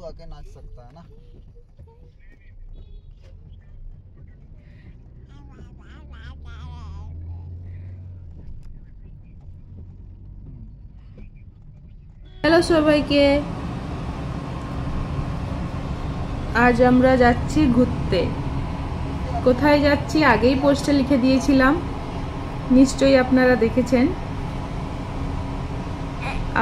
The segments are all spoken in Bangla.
आके नाच सकता है ना। হ্যালো সবাইকে, আজ আমরা যাচ্ছি ঘুরতে। কোথায় যাচ্ছি আগেই পোস্টে লিখে দিয়েছিলাম, নিশ্চয়ই আপনারা দেখেছেন।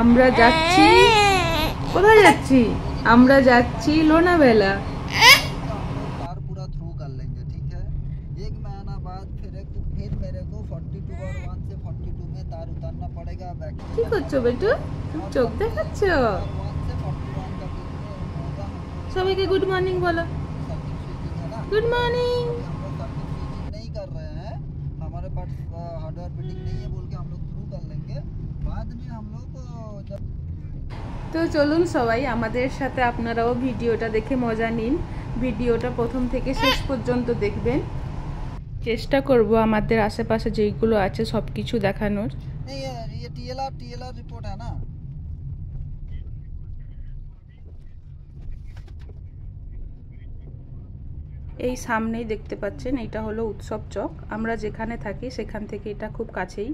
আমরা যাচ্ছি, কোথায় যাচ্ছি? আমরা যাচ্ছি লোনাভেলা। कार पूरा थ्रू कर लेंगे, ठीक है। एक महीना बाद फिर मेरे को 42 और 1 से 42 में तार उतारना पड़ेगा। কি করছো বেটু? তুমি চোখ দেখাচ্ছ? 1 से 41 का बीच में होगा। সবাইকে গুড মর্নিং বলো। सर्टिफिकेट है ना, गुड मॉर्निंग। हम लोग सर्टिफिकेट नहीं कर रहे हैं, हमारे पास हार्डवेयर फिटिंग नहीं है बोल के हम लोग थ्रू कर लेंगे। बाद में हम लोग जब তো চলুন সবাই আমাদের সাথে আপনারাও ভিডিওটা দেখে মজা নিন। ভিডিওটা প্রথম থেকে শেষ পর্যন্ত দেখবেন। চেষ্টা করব আমাদের আশেপাশে যেইগুলো আছে সব কিছু দেখানোর। नहीं, ये टीएलआर रिपोर्ट है ना। এই সামনেই দেখতে পাচ্ছেন, এটা হলো উৎসব চক। আমরা যেখানে থাকি সেখান থেকে এটা খুব কাছেই।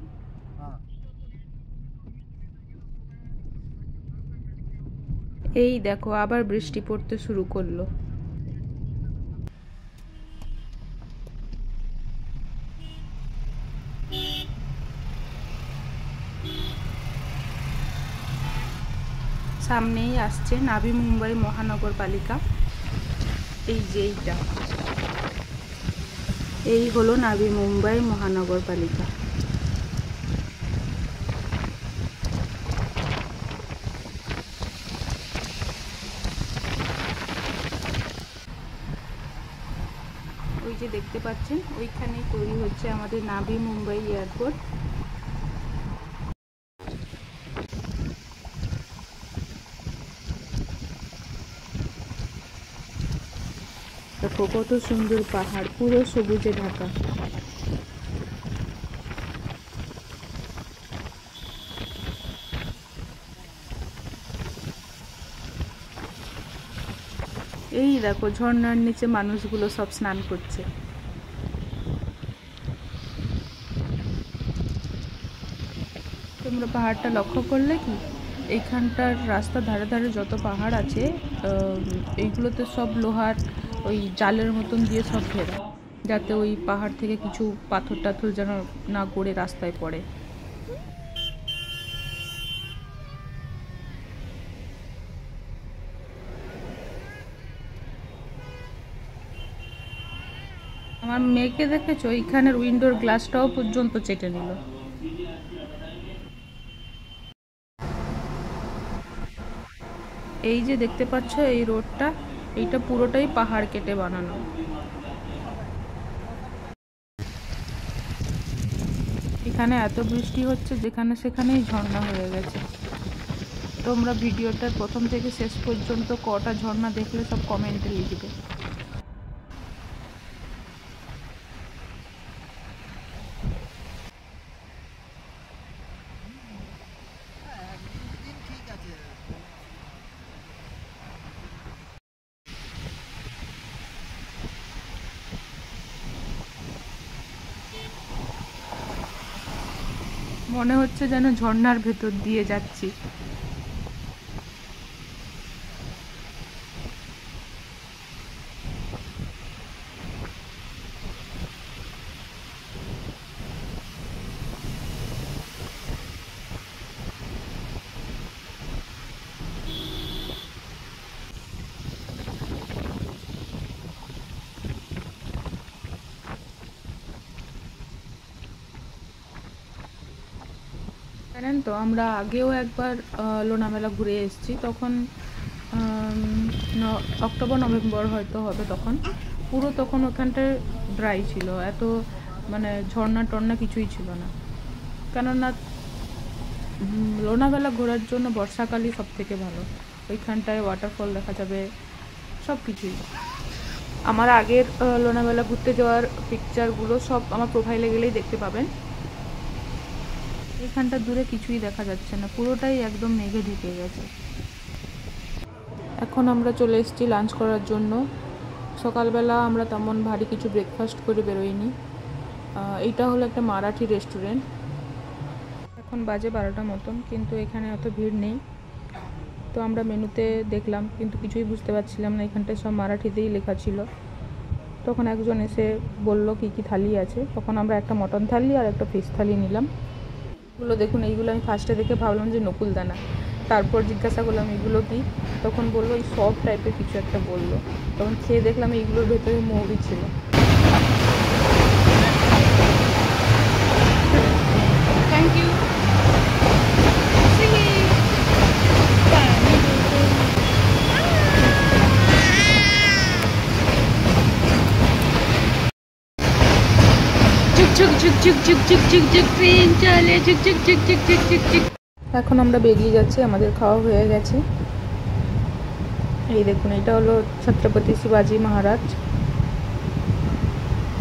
हाँ, এই দেখো আবার বৃষ্টি পড়তে শুরু করলো। সামনেই আসছে নাভি মুম্বাই মহানগরপালিকা। এই যে এই হলো নাভি মুম্বাই মহানগরপালিকা। ওই যে দেখতে পাচ্ছেন, ওইখানেই তৈরি হচ্ছে আমাদের নাভি মুম্বাই এয়ারপোর্ট। দেখো কত সুন্দর পাহাড়, পুরো সবুজে ঢাকা। এই দেখো ঝর্ণার নিচে মানুষগুলো সব স্নান করছে। তোমরা পাহাড়টা লক্ষ্য করলে কি? এইখানটার রাস্তার ধারে ধারে যত পাহাড় আছে, এইগুলোতে সব লোহার ওই জালের মতন দিয়ে সব ঘেরা, যাতে ওই পাহাড় থেকে কিছু পাথর টাথর যেন না গড়ে রাস্তায় পড়ে। আমার মেয়েকে দেখেছো, এইখানের উইন্ডোর গ্লাসটাও পর্যন্ত চেটে নিল। এই যে দেখতে পাচ্ছ এই রোডটা, এইটা পুরোটাই পাহাড় কেটে বানানো। এখানে এত বৃষ্টি হচ্ছে, যেখানে সেখানেই ঝর্ণা হয়ে গেছে। তোমরা ভিডিওটার প্রথম থেকে শেষ পর্যন্ত কটা ঝর্ণা দেখলে সব কমেন্টে লিখবে। दिन ठीक আছে। মনে হচ্ছে যেন ঝর্ণার ভেতর দিয়ে যাচ্ছি। জানেন তো, আমরা আগেও একবার লোনাভেলা ঘুরে এসেছি। তখন অক্টোবর নভেম্বর হয়তো হবে, তখন পুরো তখন ওখানটায় ড্রাই ছিল, এত মানে ঝর্ণা টর্ণা কিছুই ছিল না। কেননা লোনাভেলা ঘোরার জন্য বর্ষাকালই সব থেকে ভালো। ওইখানটায় ওয়াটারফল দেখা যাবে, সব কিছুই। আমার আগের লোনাভেলা ঘুরতে যাওয়ার পিকচারগুলো সব আমার প্রোফাইলে গেলেই দেখতে পাবেন। এখানটা দূরে কিছুই দেখা যাচ্ছে না, পুরোটাই একদম মেঘে ঢেকে গেছে। এখন আমরা চলে এসেছি লাঞ্চ করার জন্য। সকালবেলা আমরা তেমন ভারী কিছু ব্রেকফাস্ট করে বেরোইনি। এইটা হলো একটা মারাঠি রেস্টুরেন্ট। এখন বাজে 12টার মতন, কিন্তু এখানে অত ভিড় নেই। তো আমরা মেনুতে দেখলাম, কিন্তু কিছুই বুঝতে পারছিলাম না, এখানটায় সব মারাঠিতেই লেখা ছিল। তখন একজন এসে বলল কী কী থালি আছে। তখন আমরা একটা মটন থালি আর একটা ফিশ থালি নিলাম। এগুলো দেখুন, এইগুলো আমি ফার্স্টে দেখে ভাবলাম যে নকুলদানা। তারপর জিজ্ঞাসা করলাম এগুলো কি, তখন বললো এই সব টাইপের কিছু একটা বললো। তখন খেয়ে দেখলাম এইগুলোর ভেতরে মৌরি ছিল। Thank you. এখন আমরা বেরিয়ে যাচ্ছি, আমাদের খাওয়া হয়ে গেছে। এই দেখুন, এটা হলো ছত্রপতি শিবাজি মহারাজ।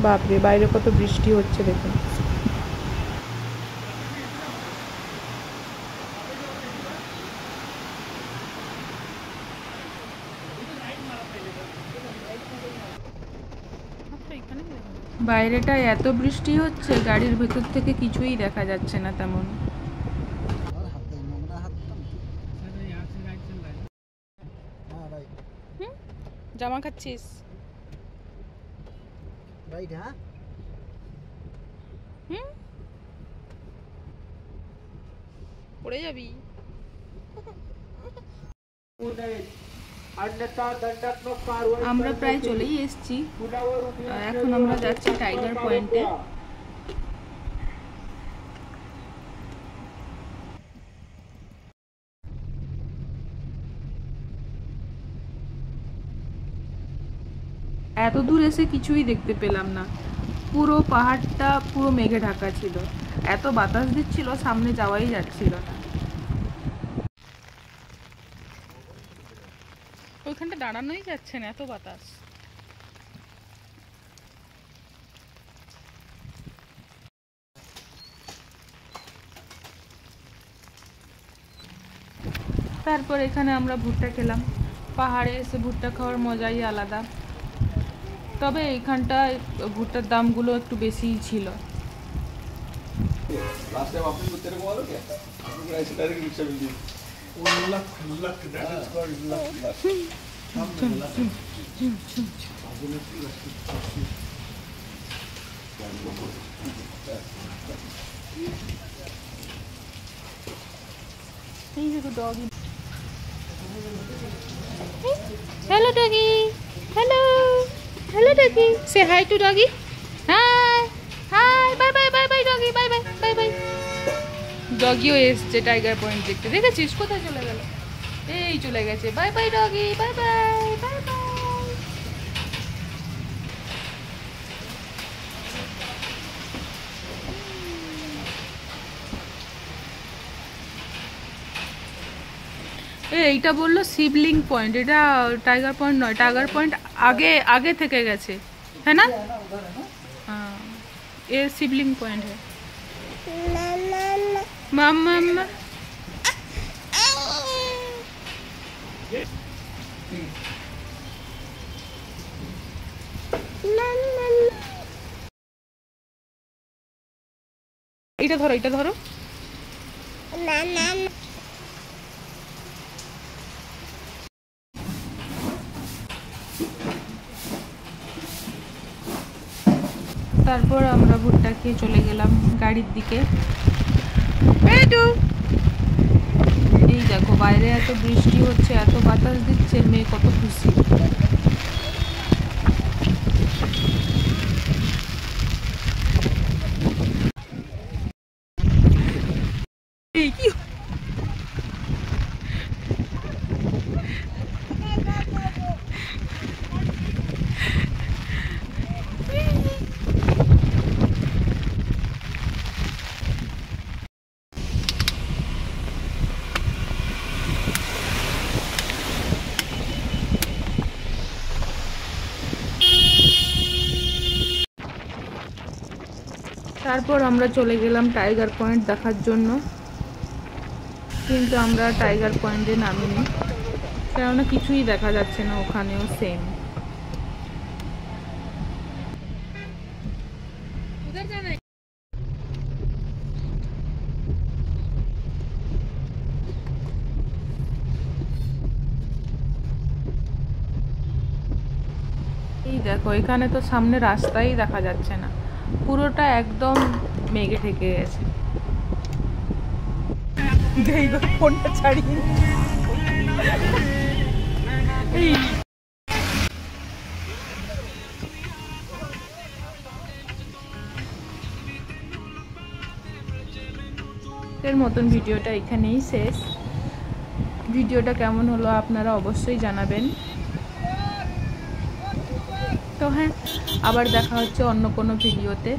বাপরে, বাইরে কত বৃষ্টি হচ্ছে দেখুন। বাইরেটা এত বৃষ্টি হচ্ছে, গাড়ির ভেতর থেকে কিছুই দেখা যাচ্ছে না তেমন। জামা খাচ্ছিস? রাইট, হ্যাঁ। পড়ে যাবি। আমরা প্রায় চলেই এসেছি। এখন আমরা যাচ্ছি টাইগার পয়েন্টে। এত দূর এসে কিছুই দেখতে পেলাম না। পুরো পাহাড়টা পুরো মেঘে ঢাকা ছিল, এত বাতাস দিচ্ছিল, সামনে যাওয়াই যাচ্ছিল না। ওইখানটা দাঁড়ানোই যাচ্ছে না, এত বাতাস। তারপর এখানে আমরা ভুট্টা খেলাম। পাহাড়ে এসে ভুট্টা খাওয়ার মজাই আলাদা। তবে এইখানটায় ভুট্টার দামগুলো একটু বেশিই ছিল। Hello doggy. Hello. Hello doggy. Say hi to doggy. Hi. Hi. Bye bye bye bye doggy. Bye bye bye bye. ডগিও এসছে টাইগার পয়েন্ট দেখতে। দেখেছিস কোথায় চলে গেল? এই চলে গেছে। Bye bye doggy. Bye bye bye bye. এইটা বললো শিবলিং পয়েন্ট, এটা টাইগার পয়েন্ট নয়। টাইগার পয়েন্ট আগে আগে থেকে গেছে, হ্যাঁ না? হ্যাঁ, ये शिवलिंग पॉइंट है। मामा এটা ধরো, এটা ধরো। তারপর আমরা ভুট্টা খেয়ে চলে গেলাম গাড়ির দিকে। এই দেখো, বাইরে এত বৃষ্টি হচ্ছে, এত বাতাস দিচ্ছে, মেয়ে কত খুশি। এই কি তারপর আমরা চলে গেলাম টাইগার পয়েন্ট দেখার জন্য, কিন্তু আমরা টাইগার পয়েন্টে নামিনি। কেননা কিছুই দেখা যাচ্ছে না, ওখানেও সেম। এই দেখো এখানে তো সামনে রাস্তাই দেখা যাচ্ছে না, পুরোটা একদম মেঘে ঢেকে গেছে। ফোনটা ছাড়িয়ে এর মতন ভিডিওটা এখানেই শেষ। ভিডিওটা কেমন হলো আপনারা অবশ্যই জানাবেন। তো হ্যাঁ, আবার দেখা হচ্ছে অন্য কোনো ভিডিওতে।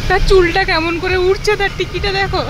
তার চুলটা কেমন করে উঠছে, তার টিকিটা দেখো।